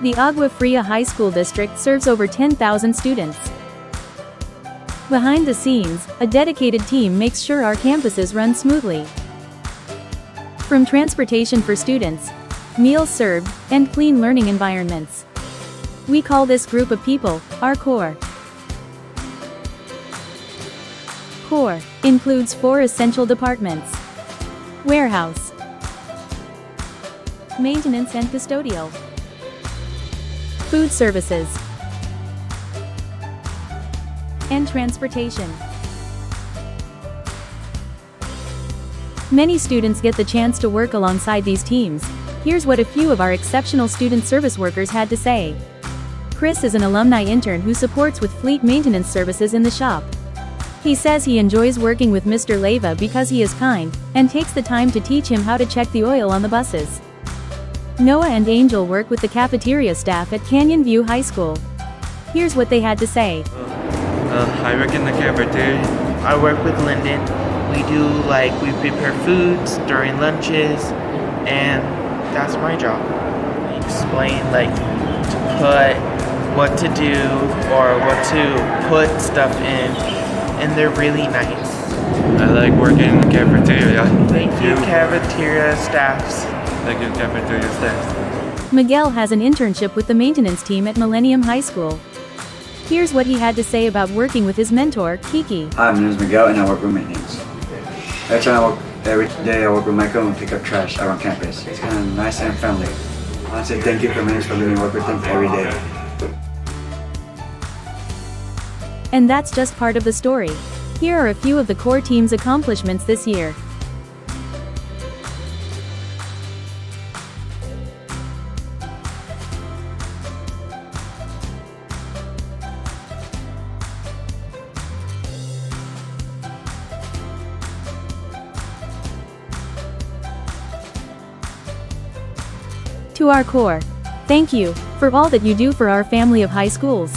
The Agua Fria High School District serves over 10,000 students. Behind the scenes, a dedicated team makes sure our campuses run smoothly. From transportation for students, meals served, and clean learning environments. We call this group of people our core. Core includes 4 essential departments: warehouse, maintenance and custodial, food services, and transportation. Many students get the chance to work alongside these teams. Here's what a few of our exceptional student service workers had to say. Chris is an alumni intern who supports with fleet maintenance services in the shop. He says he enjoys working with Mr. Leva because he is kind, and takes the time to teach him how to check the oil on the buses. Noah and Angel work with the cafeteria staff at Canyon View High School. Here's what they had to say. I work in the cafeteria. I work with Lyndon. We prepare foods during lunches, and that's my job. Explain to put what to do or what to put stuff in, and they're really nice. I like working in the cafeteria. Thank you, cafeteria staffs. Thank you, cafeteria staff. Miguel has an internship with the maintenance team at Millennium High School. Here's what he had to say about working with his mentor, Kiki. Hi, my name is Miguel and I work with maintenance. Every day I work with Michael and pick up trash around campus. It's kind of nice and friendly. I want to say thank you for maintenance for letting me work with them every day. And that's just part of the story. Here are a few of the core team's accomplishments this year. To our core, thank you for all that you do for our family of high schools.